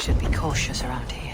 Should be cautious around here.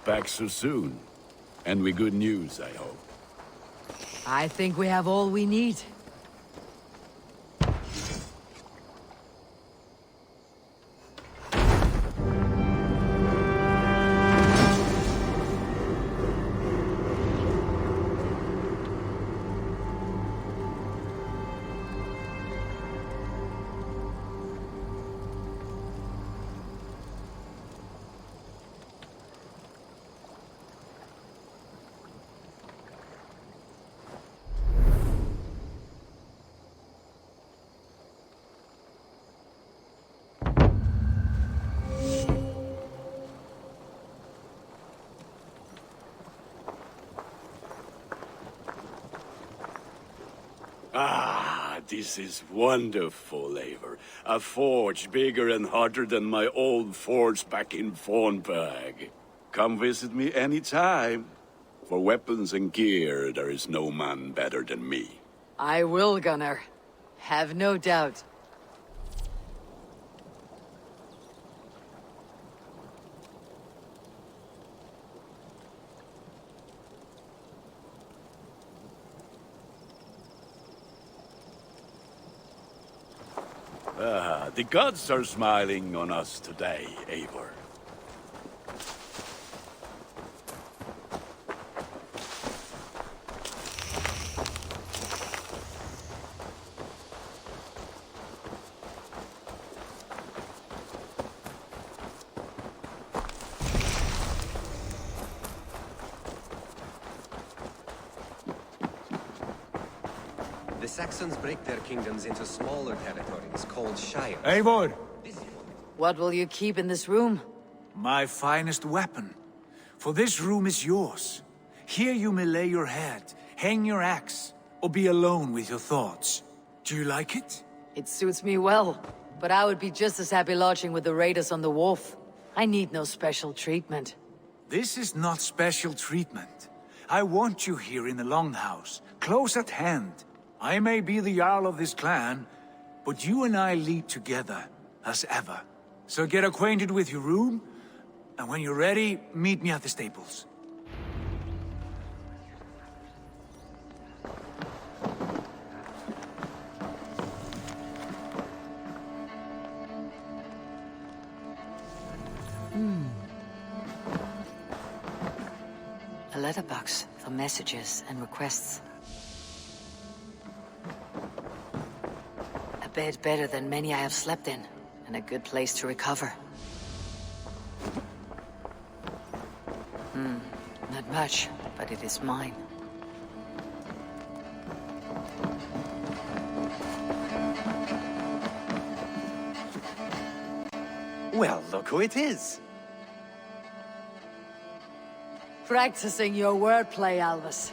Back so soon. And with good news, I hope. I think we have all we need. Ah, this is wonderful, Eivor. A forge bigger and harder than my old forge back in Fornberg. Come visit me anytime. For weapons and gear, there is no man better than me. I will, Gunnar. Have no doubt. Ah, the gods are smiling on us today, Eivor. The Saxons break their kingdoms into smaller territories called shires. Eivor! What will you keep in this room? My finest weapon. For this room is yours. Here you may lay your head, hang your axe, or be alone with your thoughts. Do you like it? It suits me well, but I would be just as happy lodging with the raiders on the wharf. I need no special treatment. This is not special treatment. I want you here in the Longhouse, close at hand. I may be the Jarl of this clan, but you and I lead together, as ever. So get acquainted with your room, and when you're ready, meet me at the stables. A letterbox for messages and requests. A bed better than many I have slept in, and a good place to recover. Not much, but it is mine. Well, look who it is. Practicing your wordplay, Alvis.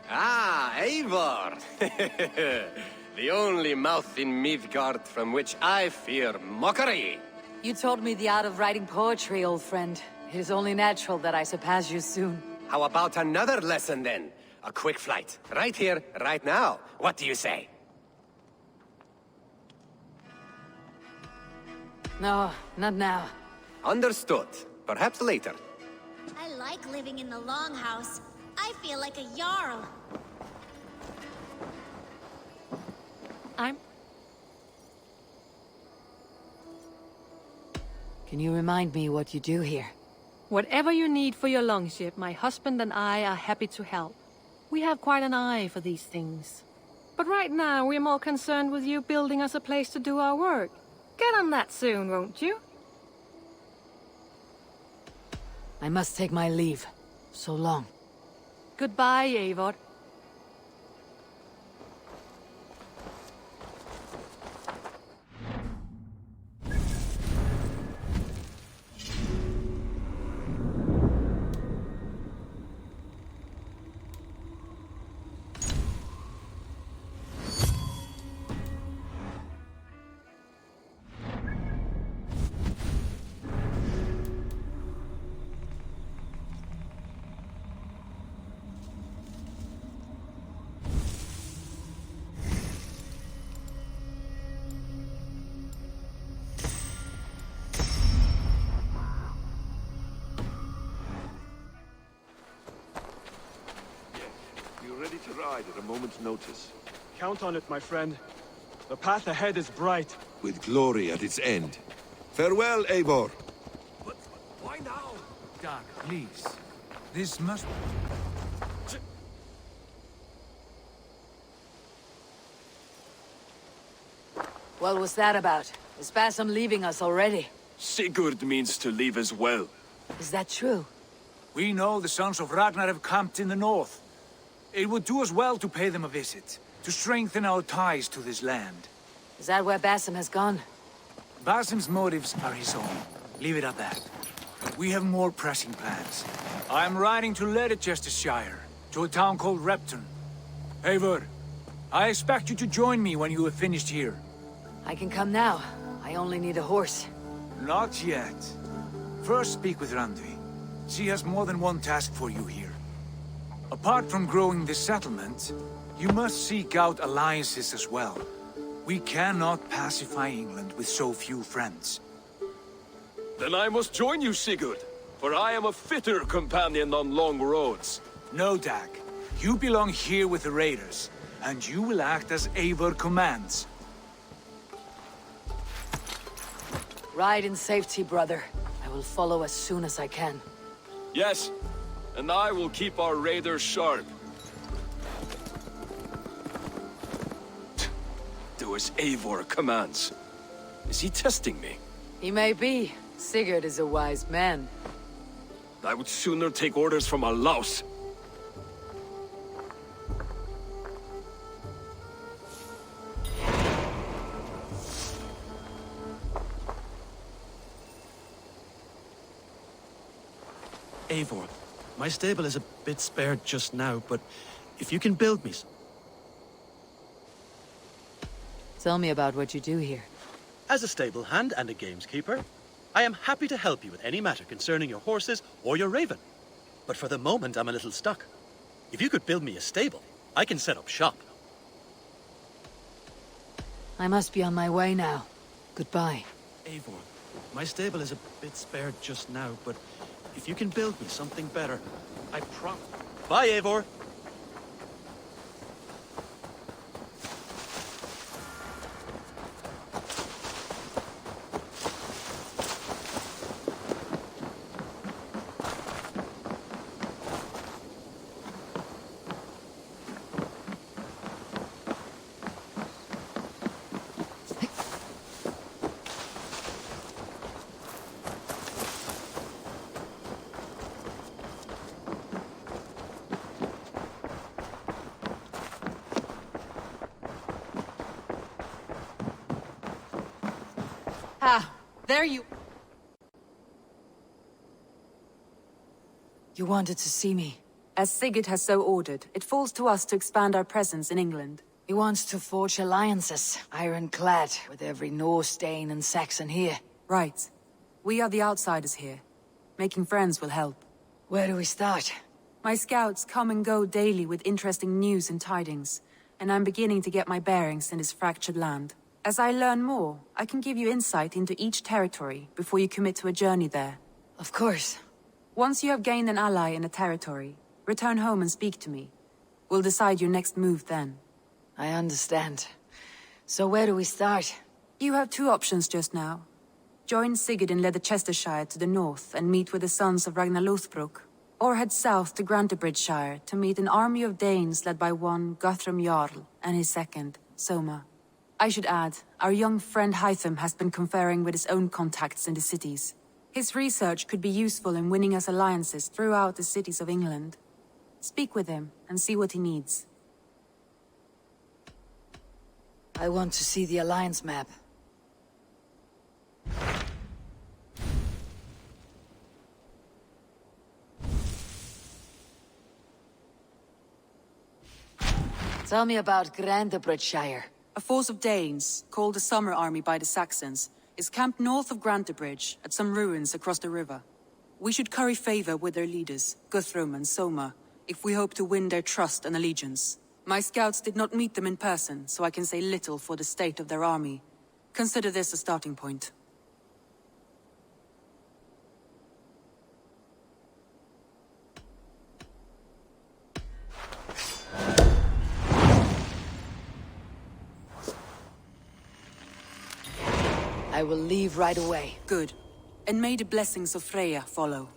Ah, Eivor! The only mouth in Midgard from which I fear mockery. You taught me the art of writing poetry, old friend. It is only natural that I surpass you soon. How about another lesson then? A quick flight. Right here, right now. What do you say? No, not now. Understood. Perhaps later. I like living in the Longhouse. I feel like a Jarl. Can you remind me what you do here? Whatever you need for your longship, my husband and I are happy to help. We have quite an eye for these things. But right now, we're more concerned with you building us a place to do our work. Get on that soon, won't you? I must take my leave. So long. Goodbye, Eivor. Ready to ride at a moment's notice. Count on it, my friend. The path ahead is bright. With glory at its end. Farewell, Eivor. But why now? Dag, please. This must... What was that about? Is Basim leaving us already? Sigurd means to leave as well. Is that true? We know the sons of Ragnar have camped in the north. It would do us well to pay them a visit, to strengthen our ties to this land. Is that where Basim has gone? Basim's motives are his own. Leave it at that. We have more pressing plans. I am riding to Leicestershire, to a town called Repton. Eivor, I expect you to join me when you have finished here. I can come now. I only need a horse. Not yet. First speak with Randvi. She has more than one task for you here. Apart from growing this settlement, you must seek out alliances as well. We cannot pacify England with so few friends. Then I must join you, Sigurd, for I am a fitter companion on long roads. No, Dag. You belong here with the raiders, and you will act as Eivor commands. Ride in safety, brother. I will follow as soon as I can. Yes, and I will keep our raiders sharp. Do as Eivor commands. Is he testing me? He may be. Sigurd is a wise man. I would sooner take orders from a louse. Eivor, my stable is a bit spared just now, but if you can build me... Tell me about what you do here. As a stable hand and a gameskeeper, I am happy to help you with any matter concerning your horses or your RayVen. But for the moment, I'm a little stuck. If you could build me a stable, I can set up shop. I must be on my way now. Goodbye. Eivor, my stable is a bit spared just now, but if you can build me something better, I promise. Bye, Eivor! Ah, there you... You wanted to see me. As Sigurd has so ordered, it falls to us to expand our presence in England. He wants to forge alliances, ironclad, with every Norse, Dane, and Saxon here. Right. We are the outsiders here. Making friends will help. Where do we start? My scouts come and go daily with interesting news and tidings, and I'm beginning to get my bearings in this fractured land. As I learn more, I can give you insight into each territory before you commit to a journey there. Of course. Once you have gained an ally in a territory, return home and speak to me. We'll decide your next move then. I understand. So where do we start? You have two options just now. Join Sigurd in Leicestershire to the north and meet with the sons of Ragnar Lothbrok, or head south to Grantebridgeshire to meet an army of Danes led by one Guthrum Jarl and his second, Soma. I should add, our young friend Hytham has been conferring with his own contacts in the cities. His research could be useful in winning us alliances throughout the cities of England. Speak with him and see what he needs. I want to see the alliance map. Tell me about Grantebridgeshire. A force of Danes, called the Summer Army by the Saxons, is camped north of Grantebridge at some ruins across the river. We should curry favor with their leaders, Guthrum and Soma, if we hope to win their trust and allegiance. My scouts did not meet them in person, so I can say little for the state of their army. Consider this a starting point. I will leave right away. Good. And may the blessings of Freya follow.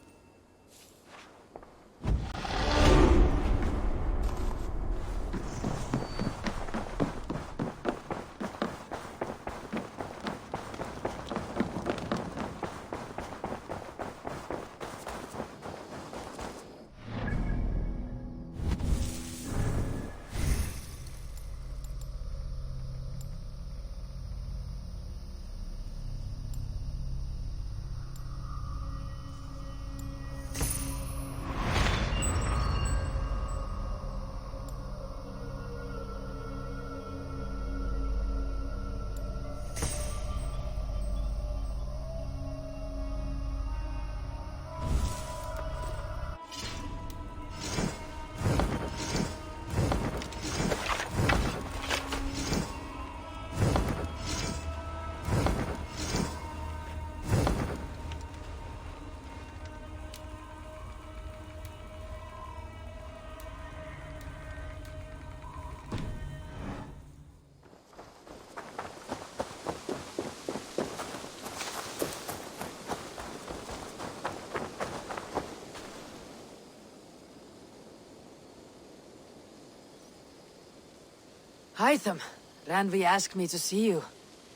Hytham, Randvi asked me to see you.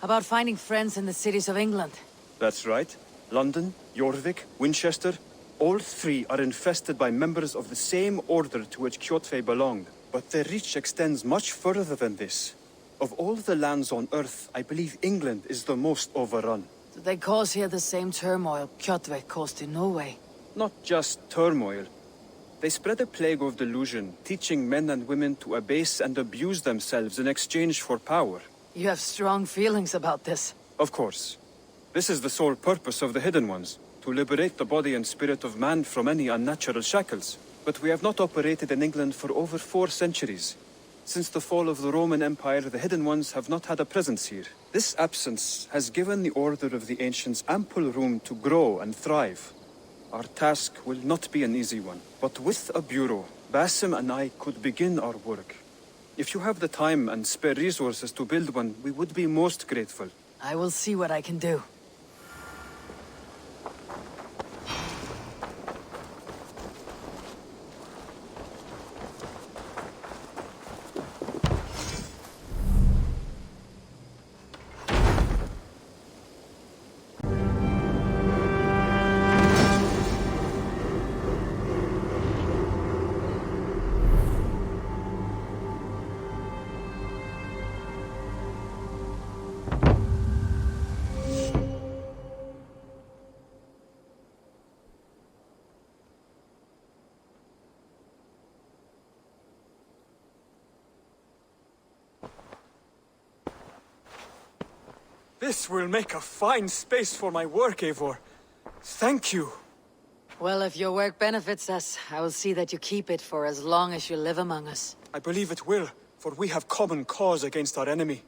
About finding friends in the cities of England. That's right. London, Jorvik, Winchester, all three are infested by members of the same order to which Kjotve belonged. But their reach extends much further than this. Of all the lands on Earth, I believe England is the most overrun. Do they cause here the same turmoil Kjotve caused in Norway? Not just turmoil. They spread a plague of delusion, teaching men and women to abase and abuse themselves in exchange for power. You have strong feelings about this. Of course. This is the sole purpose of the Hidden Ones, to liberate the body and spirit of man from any unnatural shackles. But we have not operated in England for over 4 centuries. Since the fall of the Roman Empire, the Hidden Ones have not had a presence here. This absence has given the Order of the Ancients ample room to grow and thrive. Our task will not be an easy one, but with a bureau, Basim and I could begin our work. If you have the time and spare resources to build one, we would be most grateful. I will see what I can do. This will make a fine space for my work, Eivor. Thank you. Well, if your work benefits us, I will see that you keep it for as long as you live among us. I believe it will, for we have common cause against our enemy.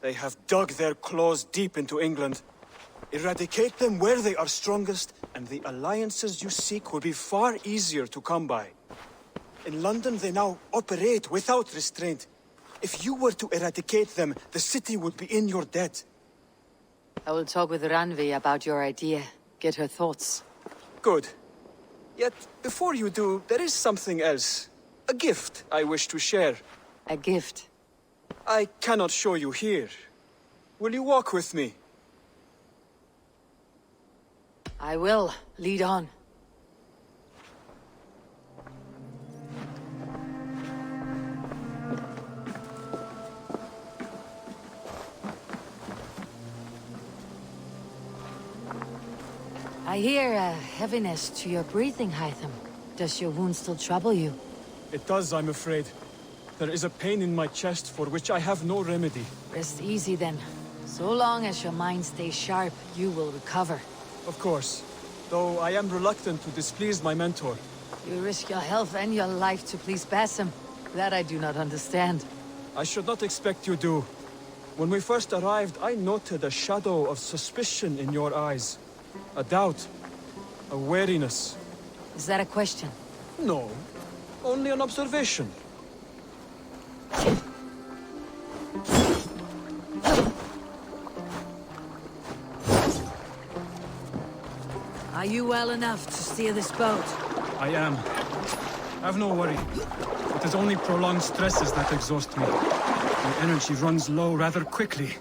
They have dug their claws deep into England. Eradicate them where they are strongest, and the alliances you seek will be far easier to come by. In London, they now operate without restraint. If you were to eradicate them, the city would be in your debt. I will talk with Randvi about your idea. Get her thoughts. Good. Yet, before you do, there is something else. A gift I wish to share. A gift? I cannot show you here. Will you walk with me? I will. Lead on. I hear a heaviness to your breathing, Hytham. Does your wound still trouble you? It does, I'm afraid. There is a pain in my chest for which I have no remedy. Rest easy then. So long as your mind stays sharp, you will recover. Of course. Though I am reluctant to displease my mentor. You risk your health and your life to please Basim. That I do not understand. I should not expect you do. When we first arrived, I noted a shadow of suspicion in your eyes. A doubt. A wariness. Is that a question? No. Only an observation. Are you well enough to steer this boat? I am. Have no worry. It is only prolonged stresses that exhaust me. My energy runs low rather quickly.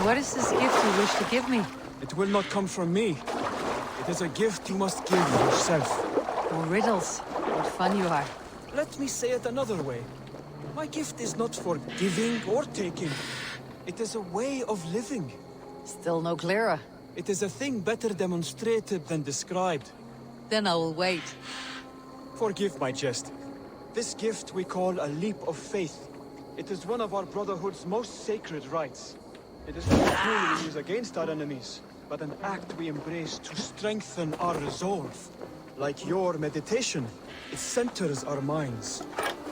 What is this gift you wish to give me? It will not come from me. It is a gift you must give yourself. More riddles. What fun you are. Let me say it another way. My gift is not for giving or taking. It is a way of living. Still no clearer. It is a thing better demonstrated than described. Then I will wait. Forgive my jest. This gift we call a leap of faith. It is one of our Brotherhood's most sacred rites. It is not a tool we use against our enemies, but an act we embrace to strengthen our resolve. Like your meditation, it centers our minds,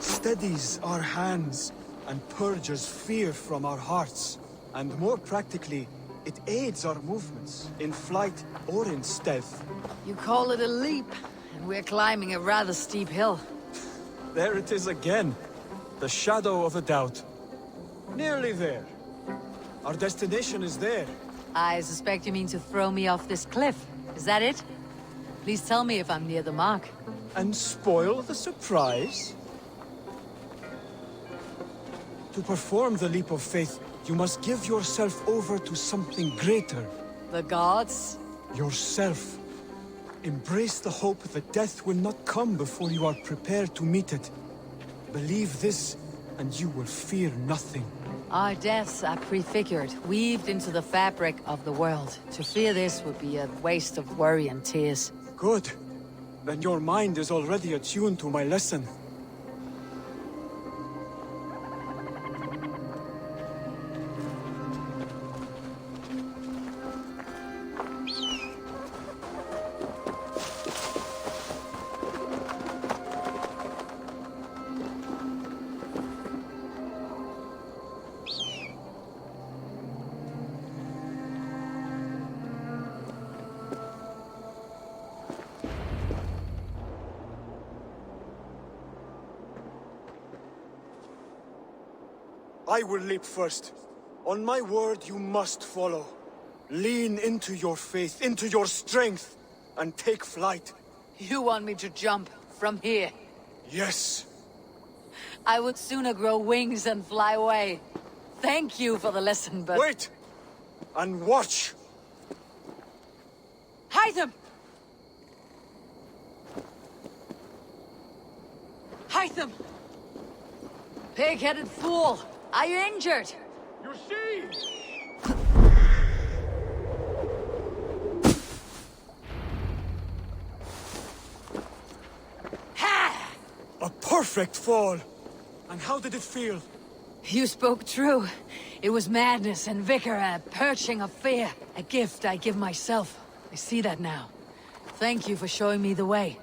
steadies our hands, and purges fear from our hearts. And more practically, it aids our movements, in flight or in stealth. You call it a leap, and we're climbing a rather steep hill. There it is again. The shadow of a doubt. Nearly there. Our destination is there. I suspect you mean to throw me off this cliff. Is that it? Please tell me if I'm near the mark. And spoil the surprise? To perform the leap of faith, you must give yourself over to something greater. The gods? Yourself. Embrace the hope that death will not come before you are prepared to meet it. Believe this, and you will fear nothing. Our deaths are prefigured, weaved into the fabric of the world. To fear this would be a waste of worry and tears. Good. Then your mind is already attuned to my lesson. I will leap first. On my word, you must follow. Lean into your faith, into your strength, and take flight. You want me to jump from here? Yes. I would sooner grow wings and fly away. Thank you for the lesson, but... Wait! And watch! Hytham! Hytham! Pig-headed fool! Are you injured? You see? Ha! A perfect fall! And how did it feel? You spoke true. It was madness and vigor, a perching of fear. A gift I give myself. I see that now. Thank you for showing me the way.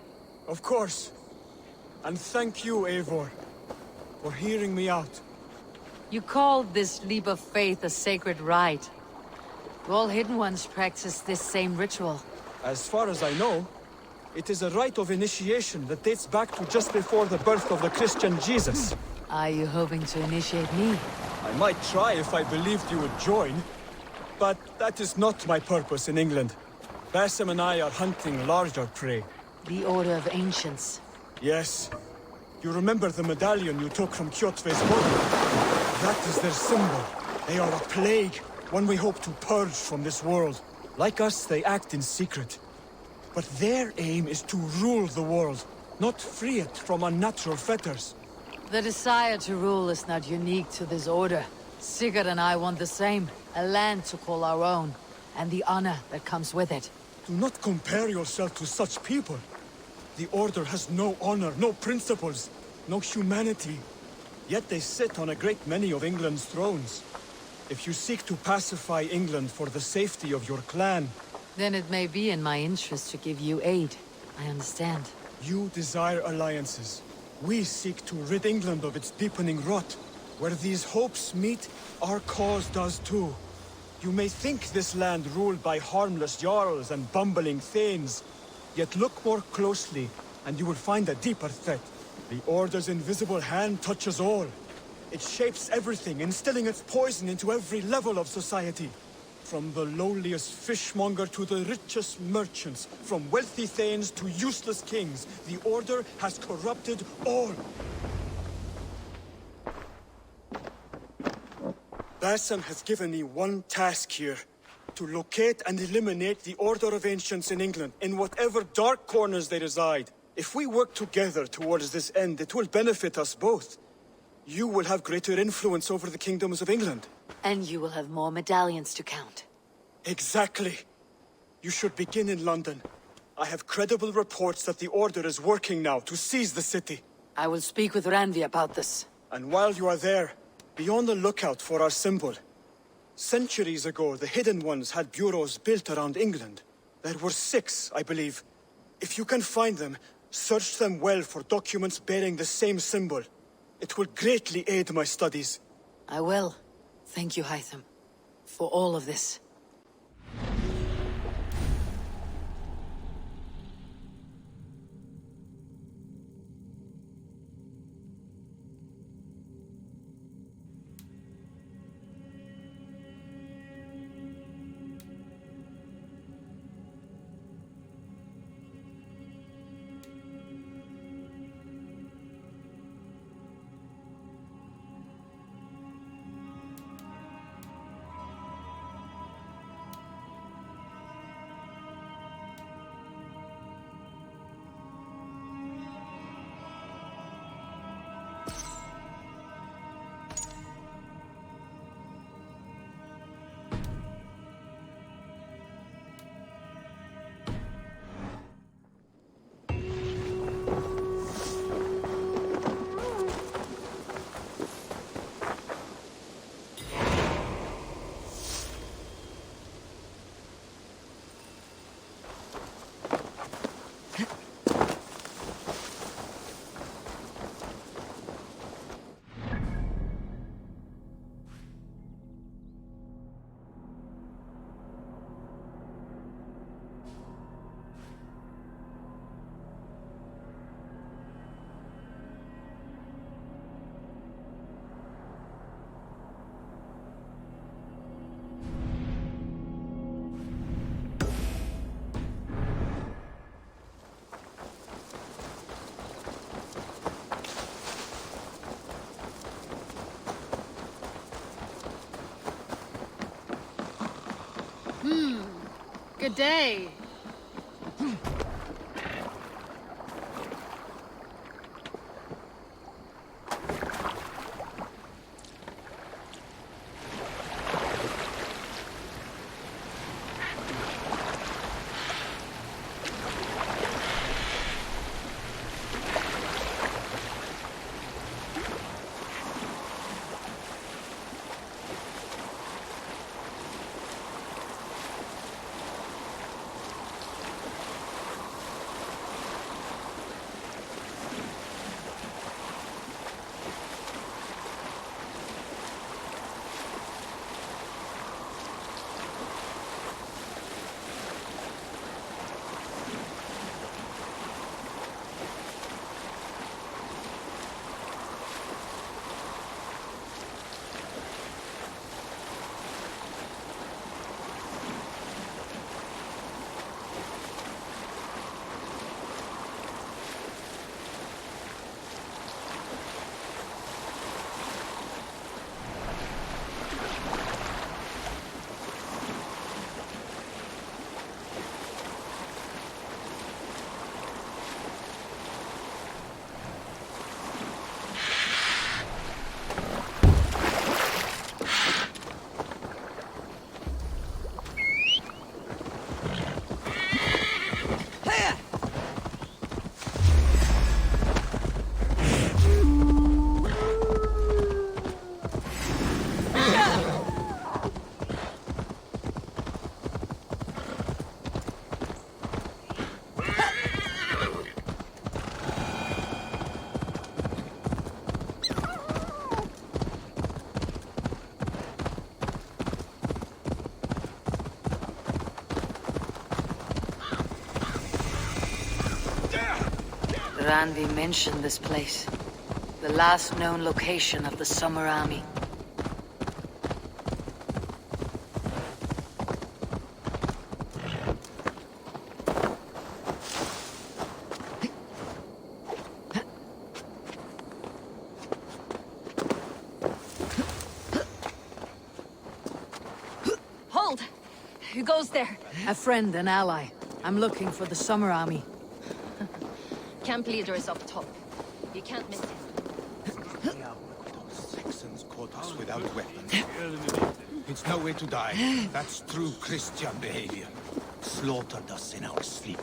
Of course. And thank you, Eivor, for hearing me out. You called this leap of faith a sacred rite. Do all Hidden Ones practice this same ritual? As far as I know, it is a rite of initiation that dates back to just before the birth of the Christian Jesus. Are you hoping to initiate me? I might try if I believed you would join, but that is not my purpose in England. Basim and I are hunting larger prey. The Order of Ancients. Yes. You remember the medallion you took from Kjotve's body? That is their symbol. They are a plague, one we hope to purge from this world. Like us, they act in secret. But their aim is to rule the world, not free it from unnatural fetters. The desire to rule is not unique to this order. Sigurd and I want the same. A land to call our own, and the honor that comes with it. Do not compare yourself to such people. The Order has no honor, no principles, no humanity. Yet they sit on a great many of England's thrones. If you seek to pacify England for the safety of your clan... Then it may be in my interest to give you aid. I understand. You desire alliances. We seek to rid England of its deepening rot. Where these hopes meet, our cause does too. You may think this land ruled by harmless jarls and bumbling thanes. Yet look more closely, and you will find a deeper threat. The Order's invisible hand touches all. It shapes everything, instilling its poison into every level of society. From the lowliest fishmonger to the richest merchants, from wealthy thanes to useless kings, the Order has corrupted all. Basan has given me one task here. To locate and eliminate the Order of Ancients in England, in whatever dark corners they reside. If we work together towards this end, it will benefit us both. You will have greater influence over the kingdoms of England. And you will have more medallions to count. Exactly. You should begin in London. I have credible reports that the Order is working now to seize the city. I will speak with Randvi about this. And while you are there, be on the lookout for our symbol. Centuries ago, the Hidden Ones had bureaus built around England. There were 6, I believe. If you can find them, search them well for documents bearing the same symbol. It will greatly aid my studies. I will. Thank you, Hytham, for all of this. Good day. Randvi mentioned this place. The last known location of the Summer Army. Who goes there? A friend, an ally. I'm looking for the Summer Army. Camp leader is up top. You can't miss him. Saxons caught us without weapons. It's no way to die. That's true Christian behavior. Slaughtered us in our sleep.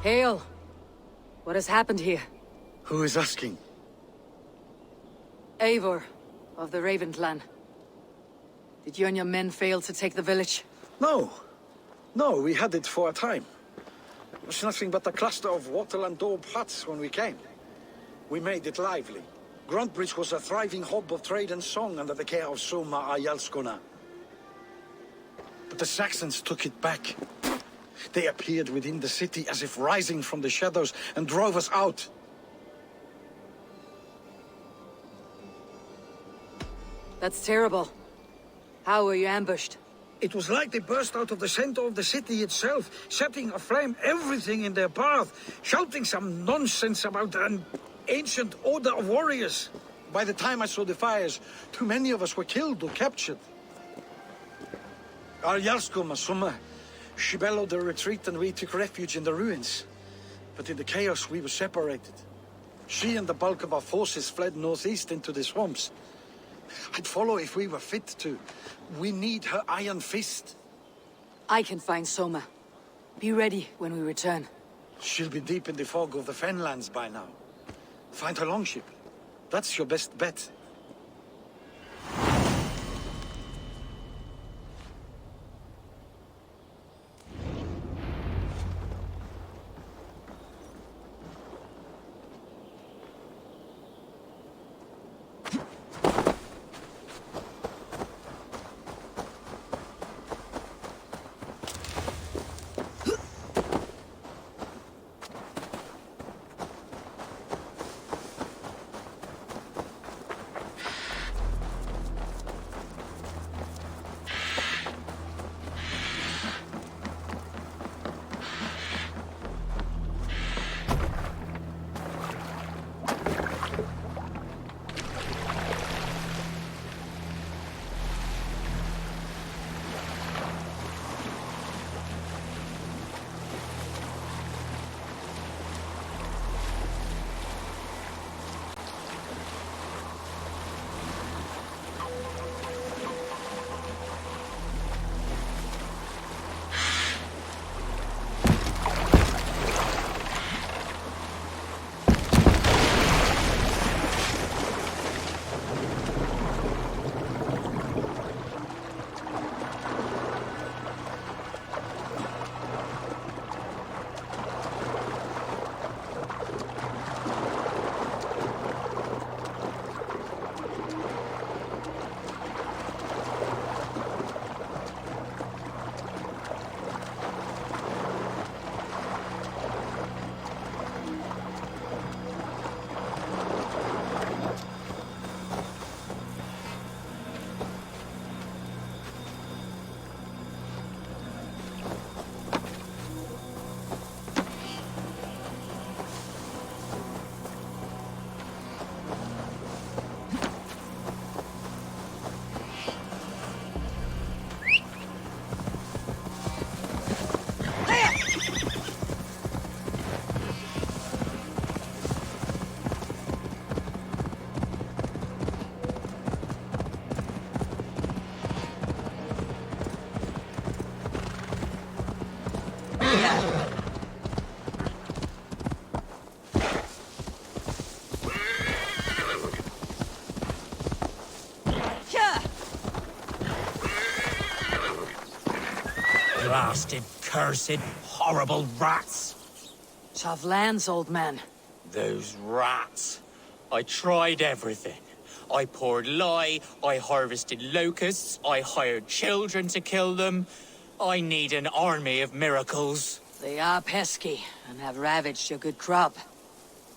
Hail! What has happened here? Who is asking? Eivor, of the RayVen clan. Did you and your men fail to take the village? No. No, we had it for a time. It was nothing but a cluster of wattle and daub huts when we came. We made it lively. Gruntbridge was a thriving hub of trade and song under the care of Soma Ayalskona. But the Saxons took it back. They appeared within the city as if rising from the shadows and drove us out. That's terrible. How were you ambushed? It was like they burst out of the center of the city itself, setting aflame everything in their path, shouting some nonsense about an ancient order of warriors. By the time I saw the fires, too many of us were killed or captured. Our Yarsko Soma, she bellowed a retreat and we took refuge in the ruins. But in the chaos we were separated. She and the bulk of our forces fled northeast into the swamps. I'd follow if we were fit to. We need her iron fist. I can find Soma. Be ready when we return. She'll be deep in the fog of the Fenlands by now. Find her longship. That's your best bet. Blasted, cursed, horrible rats! Tough lands, old man. Those rats. I tried everything. I poured lye, I harvested locusts, I hired children to kill them. I need an army of miracles. They are pesky, and have ravaged your good crop.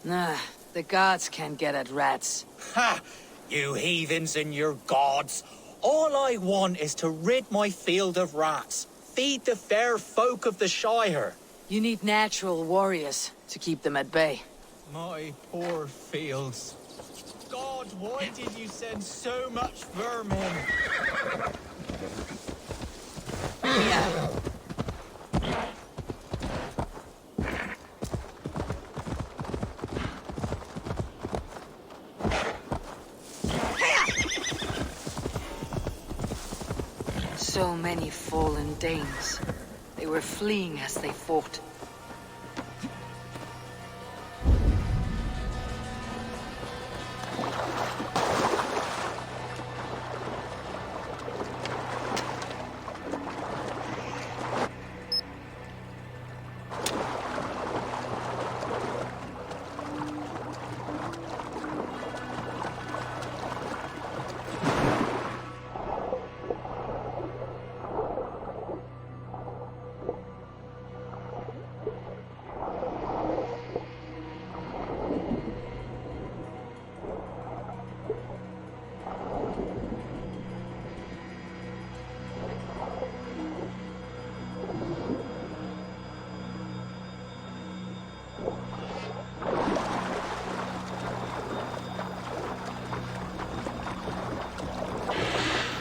Nah, the gods can't get at rats. Ha! You heathens and your gods. All I want is to rid my field of rats. Feed the fair folk of the Shire. You need natural warriors to keep them at bay. My poor fields. God, why did you send so much vermin? So many fallen Danes. They were fleeing as they fought.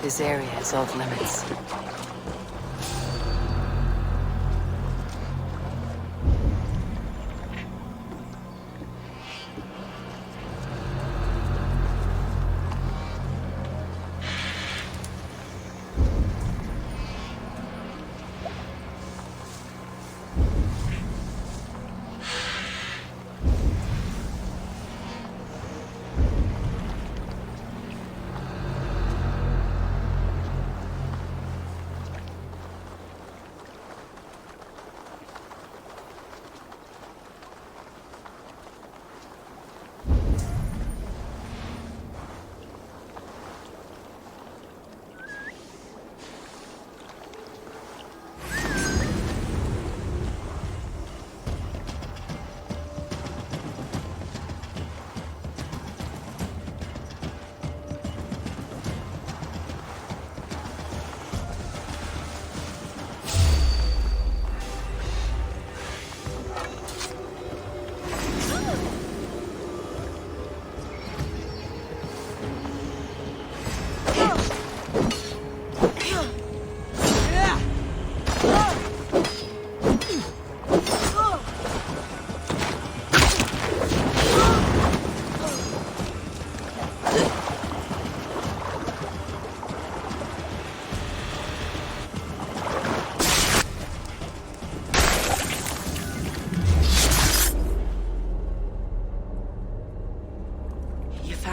This area is off limits.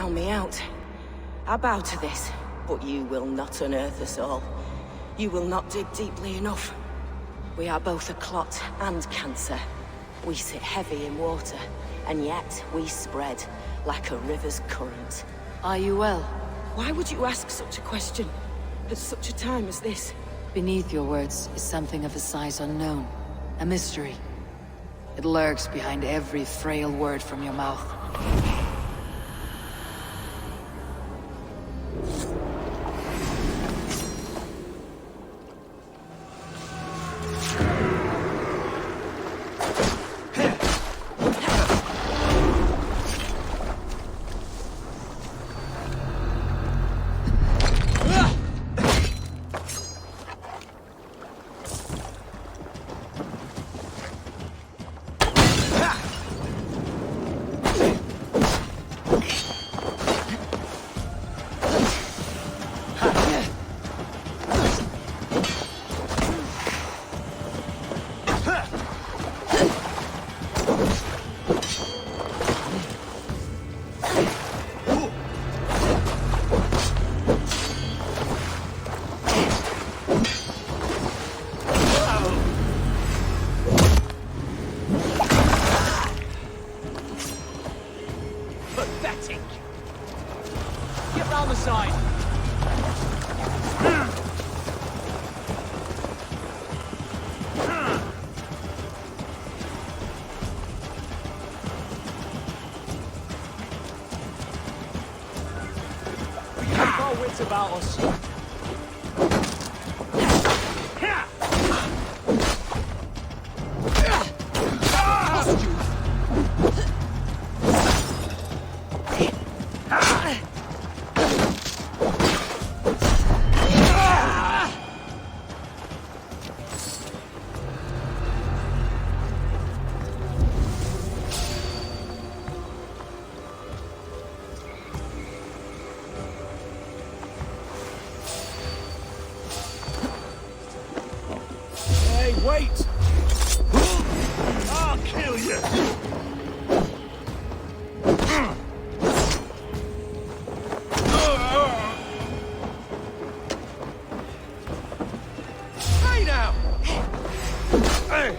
Me out. I bow to this, but you will not unearth us all. You will not dig deeply enough. We are both a clot and cancer. We sit heavy in water, and yet we spread like a river's current. Are you well? Why would you ask such a question at such a time as this? Beneath your words is something of a size unknown. A mystery. It lurks behind every frail word from your mouth. side! We keep our wits about us. Wait! I'll kill you! Hey now! Hey!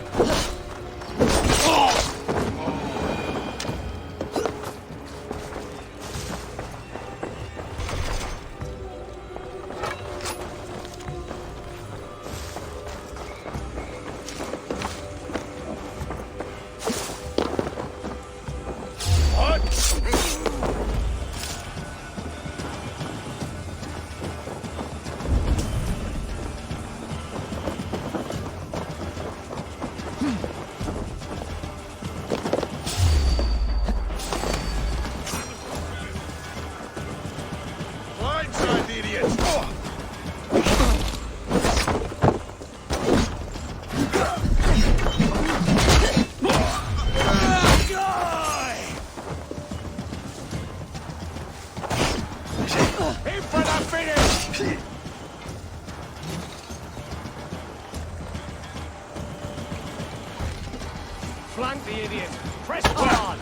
Flank the idiot! Press hard!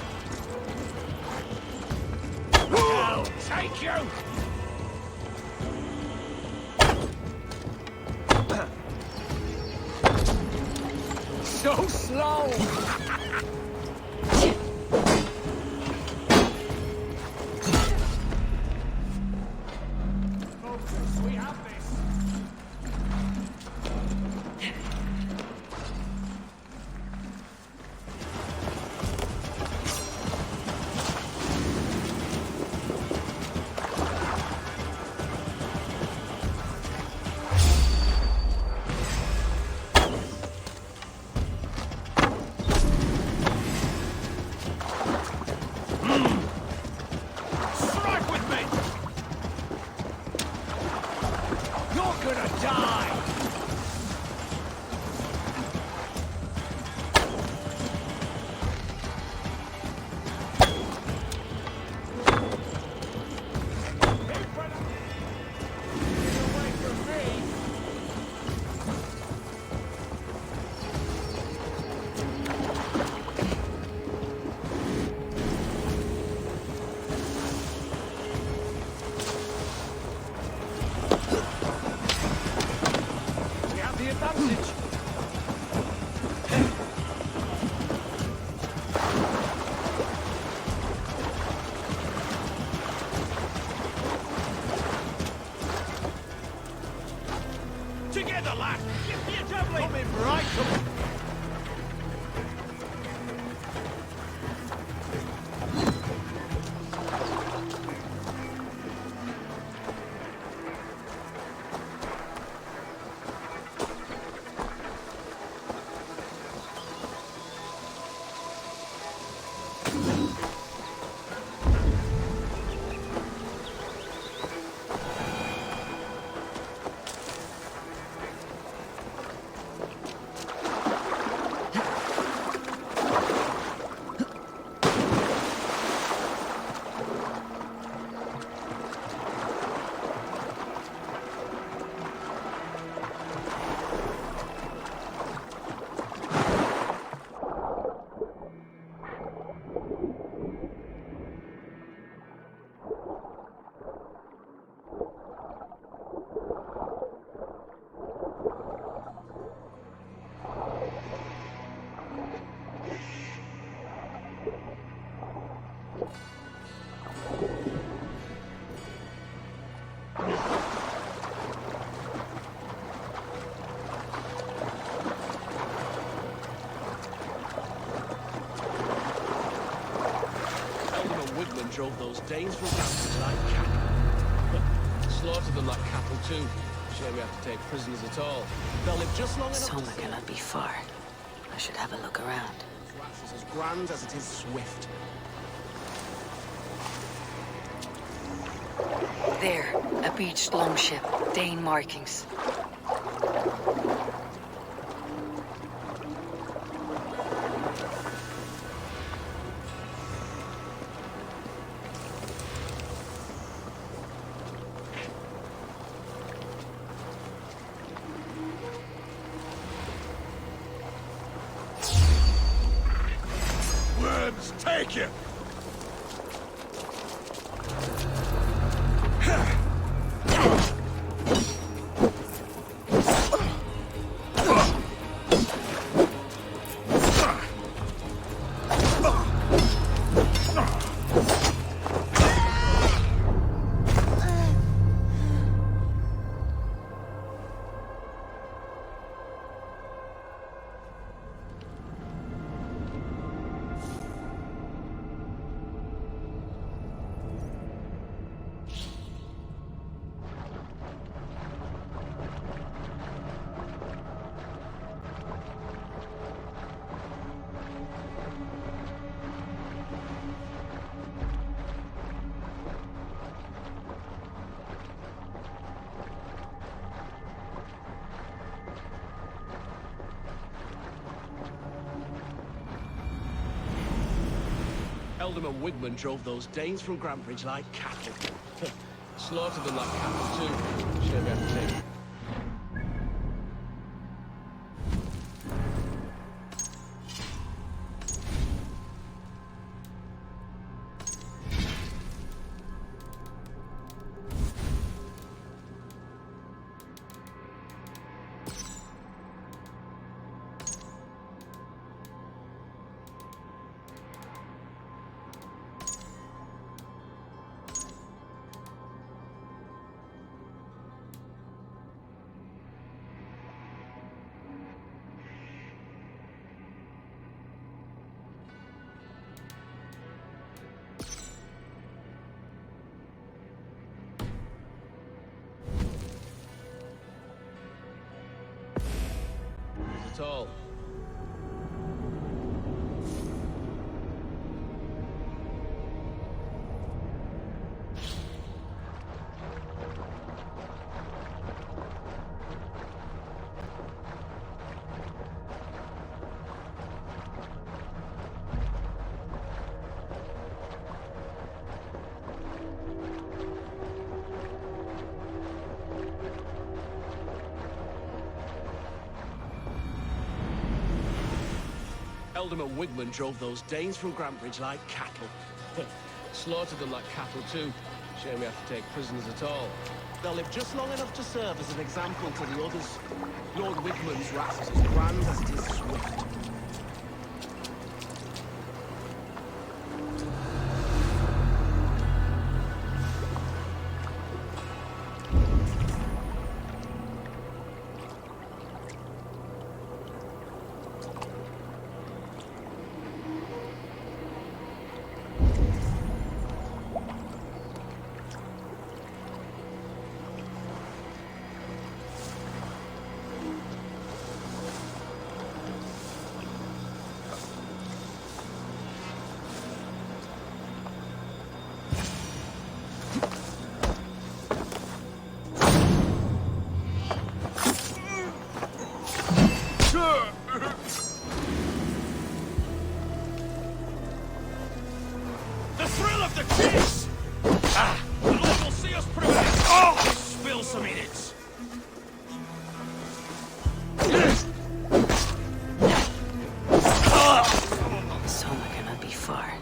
I'll take you! So slow! Focus, we have this! drove those Danes from Gambridge like cattle. Slaughtered them like cattle too. Shame we have to take prisoners at all. They'll live just long enough. Soma cannot be far. I should have a look around. It's as grand as it is swift. There, a beached longship. Dane markings. Worms, take you! Eldam and Wigman drove those Danes from Grantbridge like cattle. Slaughtered them like cattle too. Shame we have to take. At all. Eldam and Wigman drove those Danes from Grantbridge like cattle. Slaughtered them like cattle too. Shame we have to take prisoners at all. They'll live just long enough to serve as an example to the others. Lord Wigman's wrath is as grand as it is swift. The thrill of the chase! Ah! The Lord will see us through this! Oh! Spill some idiots! Soma cannot be far.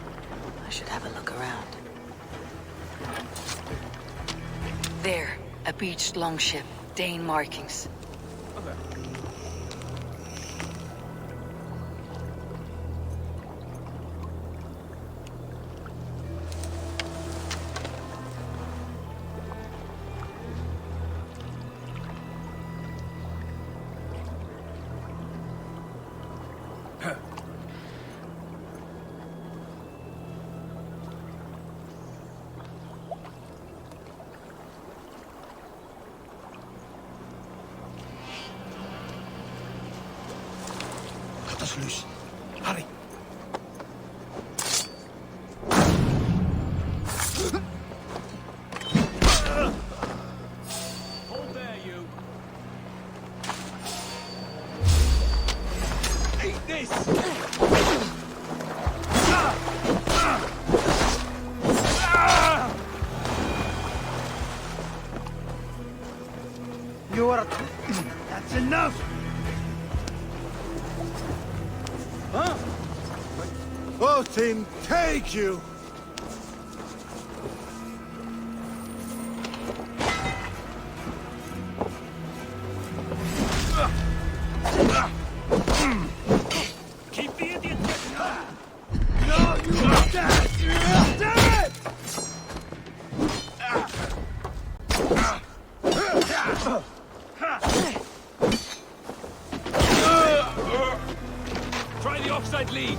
I should have a look around. There, a beached longship. Dane markings. us loose. Hurry. Hold there, you. Eat this! You are... That's enough! Huh? Odin, take you! Keep the idiot. No, you are dead! Dead! Try the offside lead.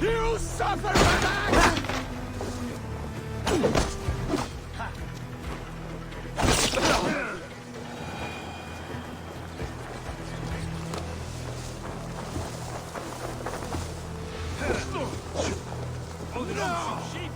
You suffer for that! Hold it on, sheep.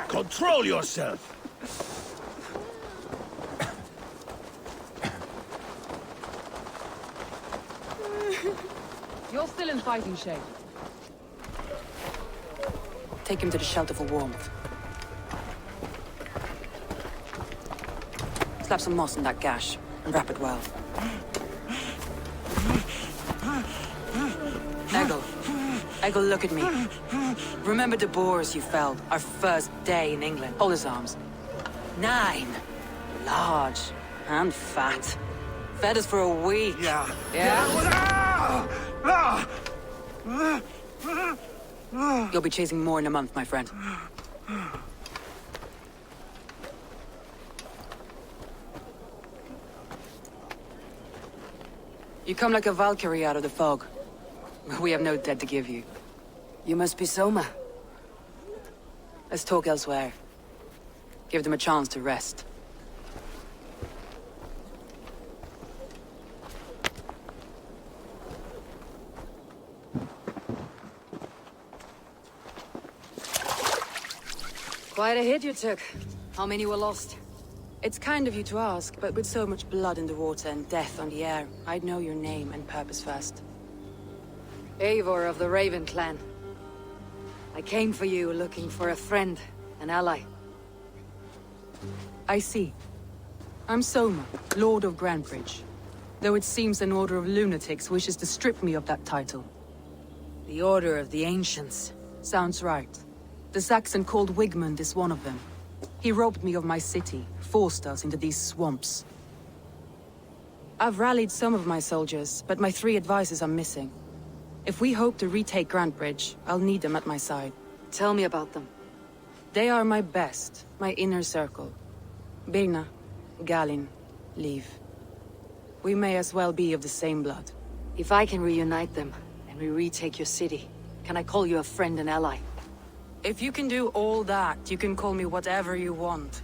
Control yourself! You're still in fighting shape. Take him to the shelter for warmth. Slap some moss in that gash, and wrap it well. Eggle, look at me. Remember the boars you felled, our first day in England? Hold his arms. 9. Large and fat. Fed us for a week. Yeah. You'll be chasing more in a month, my friend. You come like a Valkyrie out of the fog. We have no dead to give you. You must be Soma. Let's talk elsewhere. Give them a chance to rest. Quite a hit you took. How many were lost? It's kind of you to ask, but with so much blood in the water and death on the air, I'd know your name and purpose first. Eivor of the RayVen clan. I came for you looking for a friend, an ally. I see. I'm Soma, Lord of Grantebridge. Though it seems an order of lunatics wishes to strip me of that title. The Order of the Ancients. Sounds right. The Saxon called Wigmund is one of them. He robbed me of my city, forced us into these swamps. I've rallied some of my soldiers, but my 3 advisors are missing. If we hope to retake Grantebridge, I'll need them at my side. Tell me about them. They are my best, my inner circle. Birna, Galin, Leif. We may as well be of the same blood. If I can reunite them, and we retake your city, can I call you a friend and ally? If you can do all that, you can call me whatever you want.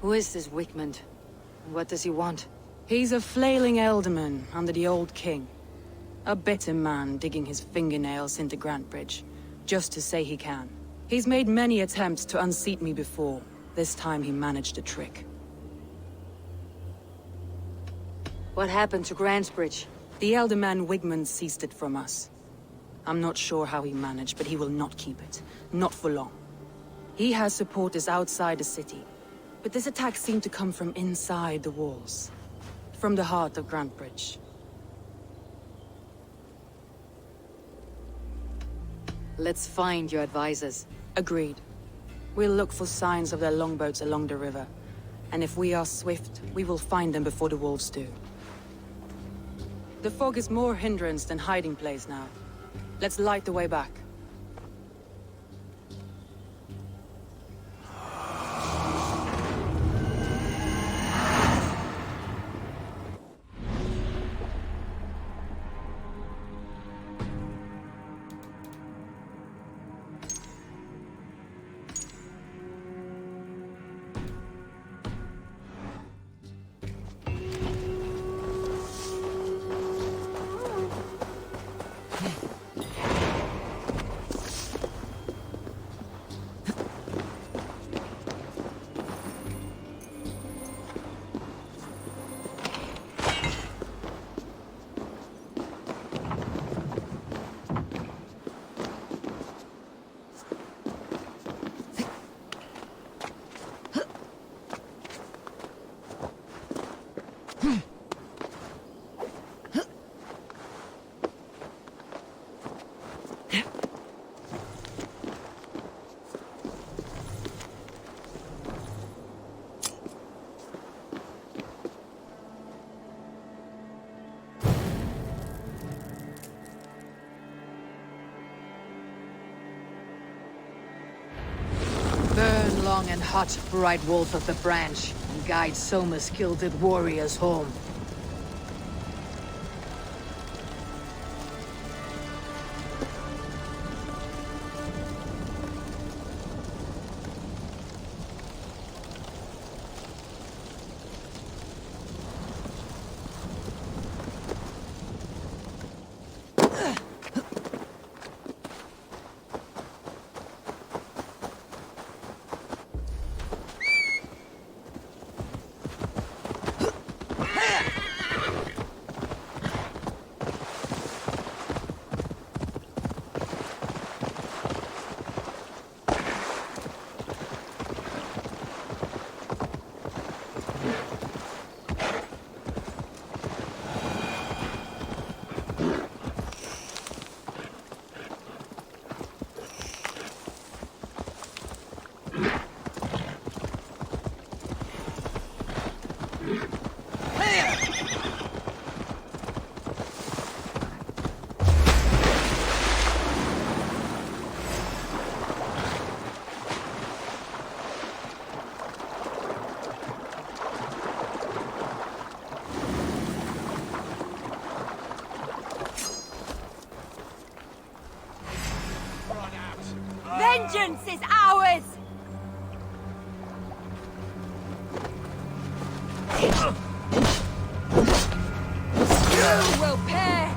Who is this Wigmund? What does he want? He's a flailing elderman under the old king. A bitter man digging his fingernails into Grantebridge, just to say he can. He's made many attempts to unseat me before. This time he managed a trick. What happened to Grantebridge? The elderman Wigmund seized it from us. I'm not sure how he managed, but he will not keep it. Not for long. He has supporters outside the city, but this attack seemed to come from inside the walls. From the heart of Grantebridge. Let's find your advisors. Agreed. We'll look for signs of their longboats along the river. And if we are swift, we will find them before the wolves do. The fog is more hindrance than hiding place now. Let's light the way back. Burn long and hot, bright wolf of the branch, and guide Soma's gilded warriors home. Vengeance is ours! You will pay!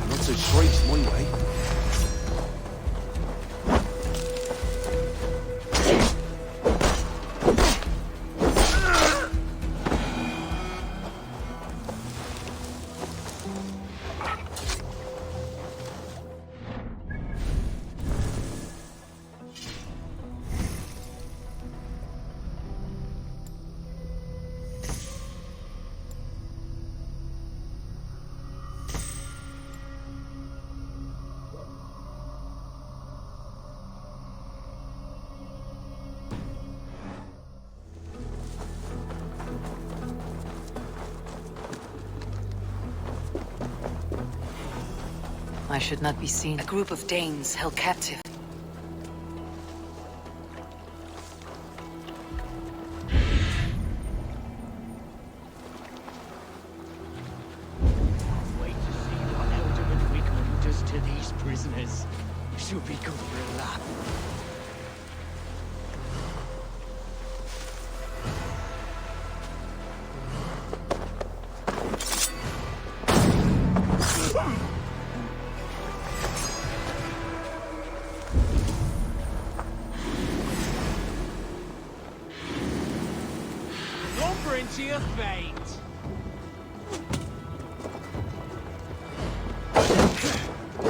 Not so straight my way. I should not be seen. A group of Danes held captive. This'll be good for a laugh. Lumber into your fate.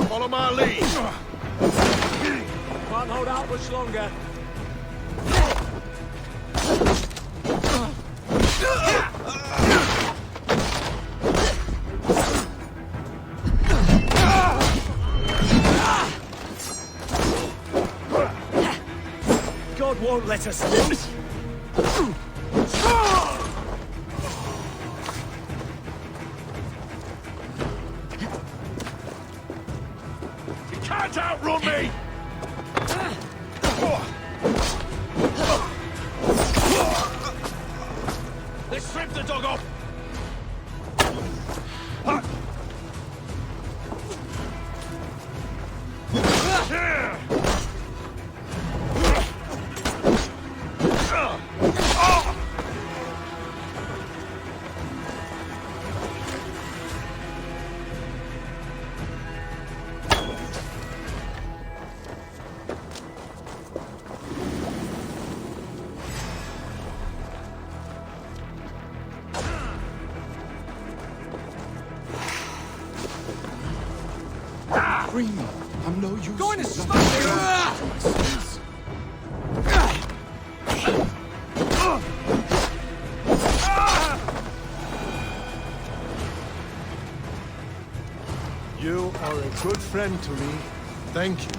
Follow my lead. Can't hold out much longer. God won't let us lose. You can't outrun me! Let's strip the dog off! Free me. I'm no use. Going to smash You are a good friend to me. Thank you.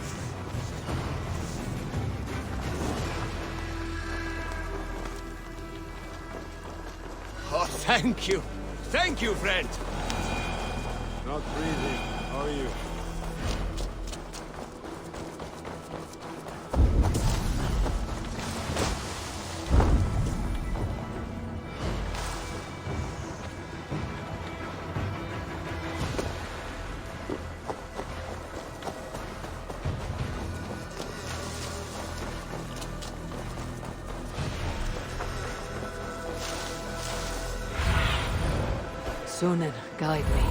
Oh, thank you. Thank you, friend. Not breathing, are you? Sunan, guide me.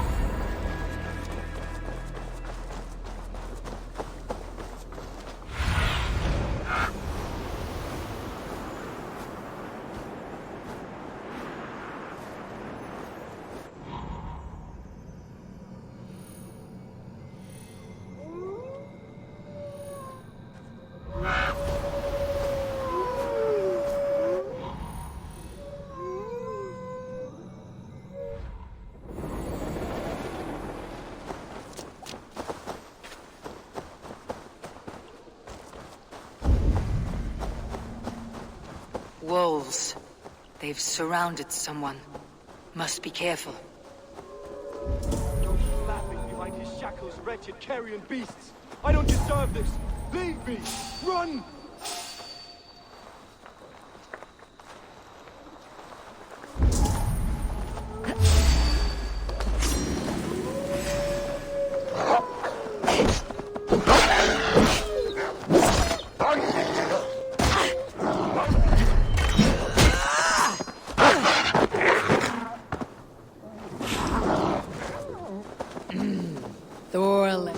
Wolves. They've surrounded someone. Must be careful. Don't keep laughing behind his shackles, wretched carrion beasts. I don't deserve this. Leave me. Run! Thorley.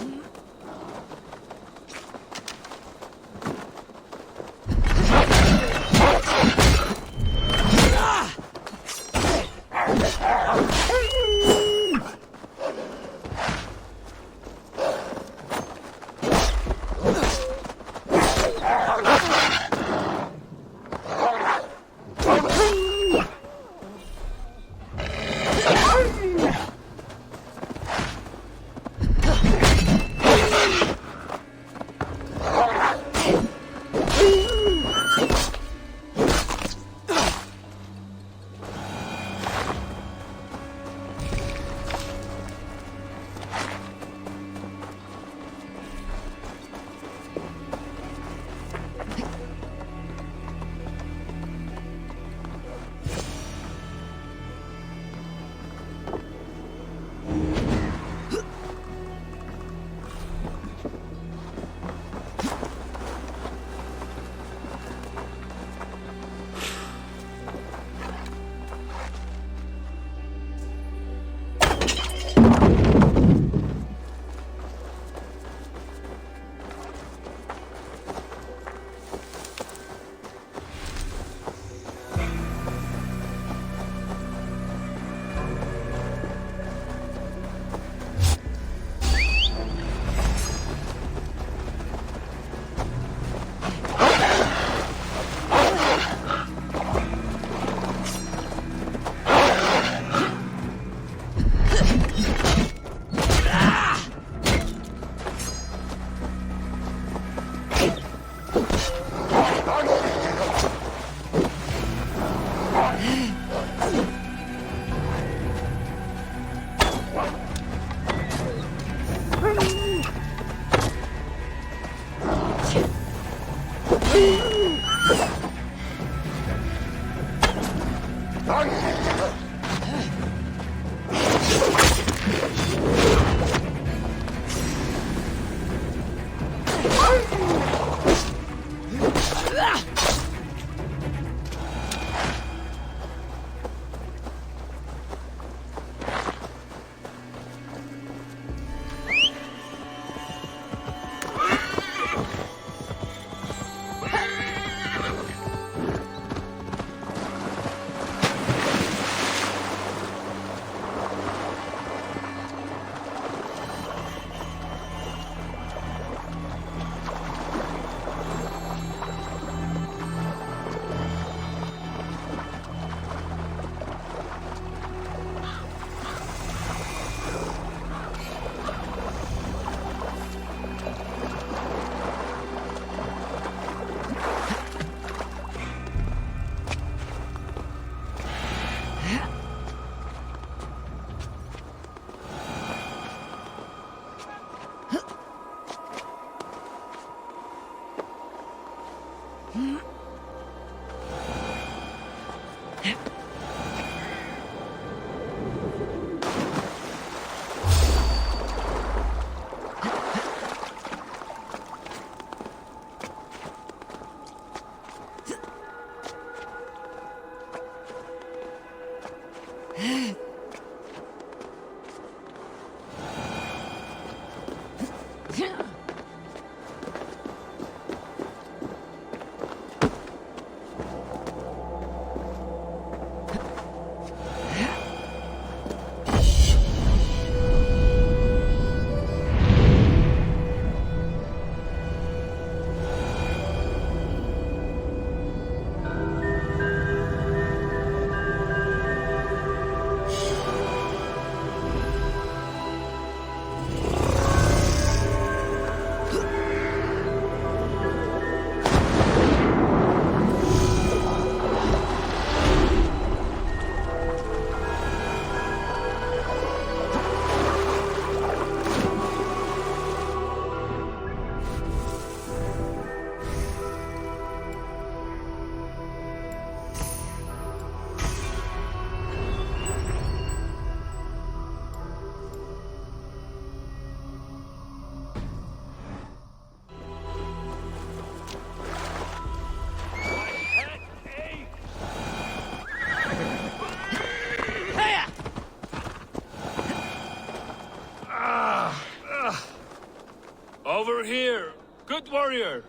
Over here! Good warrior!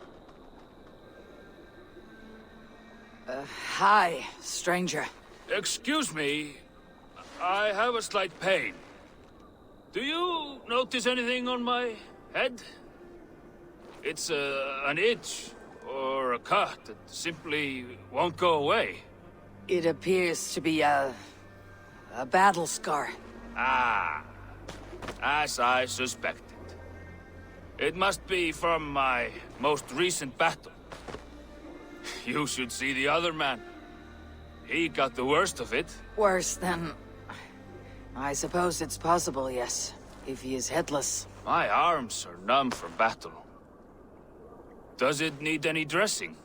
Hi, stranger. Excuse me. I have a slight pain. Do you notice anything on my head? It's an itch or a cut that simply won't go away. It appears to be a battle scar. Ah, as I suspected. It must be from my most recent battle. You should see the other man. He got the worst of it. Worse than... I suppose it's possible, yes. If he is headless. My arms are numb from battle. Does it need any dressing?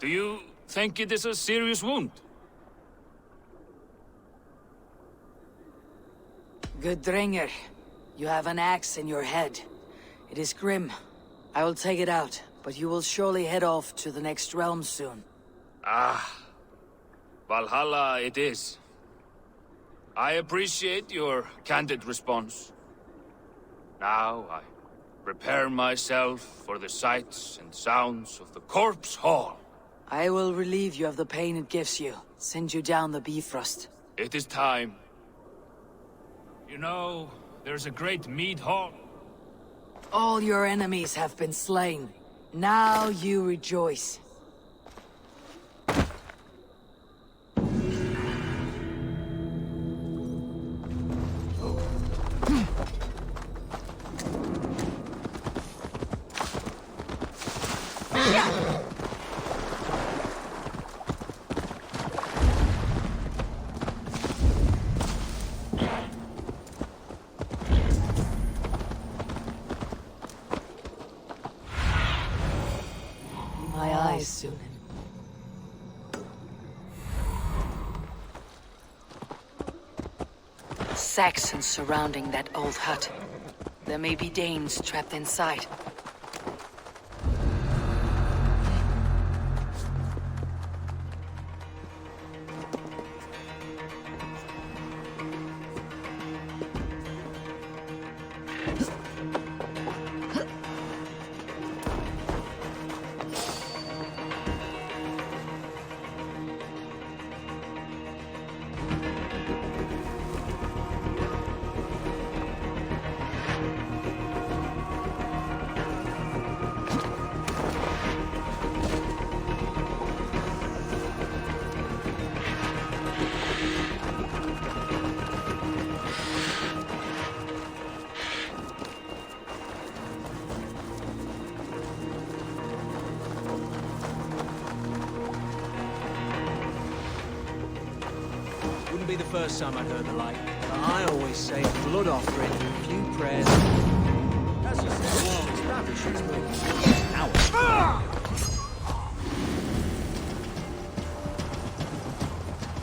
Do you think it is a serious wound? Good Dringer. You have an axe in your head. It is grim. I will take it out, but you will surely head off to the next realm soon. Ah, Valhalla it is. I appreciate your candid response. Now I prepare myself for the sights and sounds of the Corpse Hall. I will relieve you of the pain it gives you, send you down the Bifrost. It is time. You know, there's a great mead hall. All your enemies have been slain. Now you rejoice. My eyes soon. Saxons surrounding that old hut. There may be Danes trapped inside. Wouldn't be the first time I'd heard the like, but I always say a blood offering, a few prayers. As you said, it's rubbish, isn't it? Ow.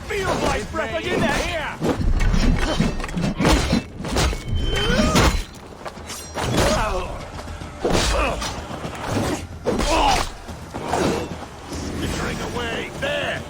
Feel my breath again here! Skittering away, there!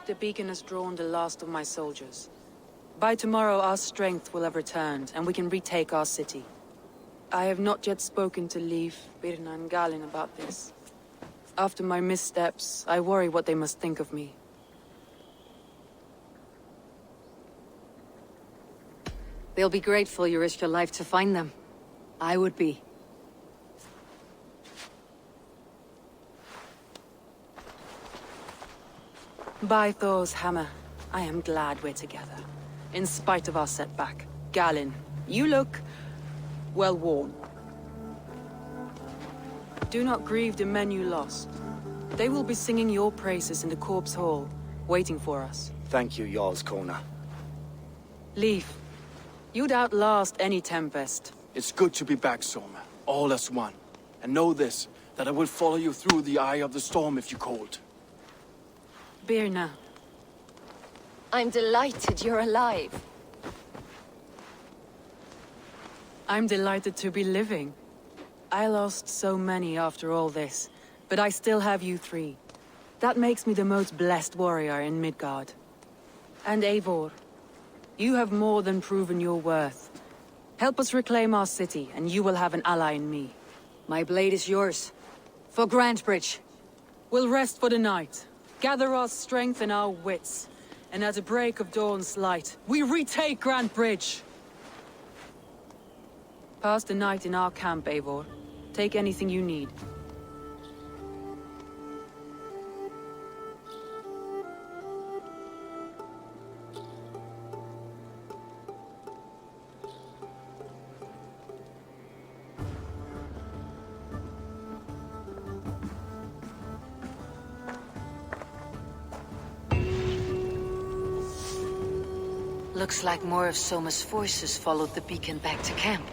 The beacon has drawn the last of my soldiers. By tomorrow our strength will have returned, and we can retake our city. I have not yet spoken to Leif, Birna and Galin about this. After my missteps, I worry what they must think of me. They'll be grateful you risked your life to find them. I would be. By Thor's hammer, I am glad we're together. In spite of our setback. Galin, you look well worn. Do not grieve the men you lost. They will be singing your praises in the Corpse Hall, waiting for us. Thank you, Jarl's Kona. Leif, you'd outlast any tempest. It's good to be back, Soma. All as one. And know this, that I will follow you through the eye of the storm if you called. Birna. I'm delighted you're alive. I'm delighted to be living. I lost so many after all this, but I still have you three. That makes me the most blessed warrior in Midgard. And Eivor, you have more than proven your worth. Help us reclaim our city, and you will have an ally in me. My blade is yours. For Grantebridge. We'll rest for the night. Gather our strength and our wits. And at the break of dawn's light, we retake Grantebridge! Pass the night in our camp, Eivor. Take anything you need. Looks like more of Soma's forces followed the beacon back to camp.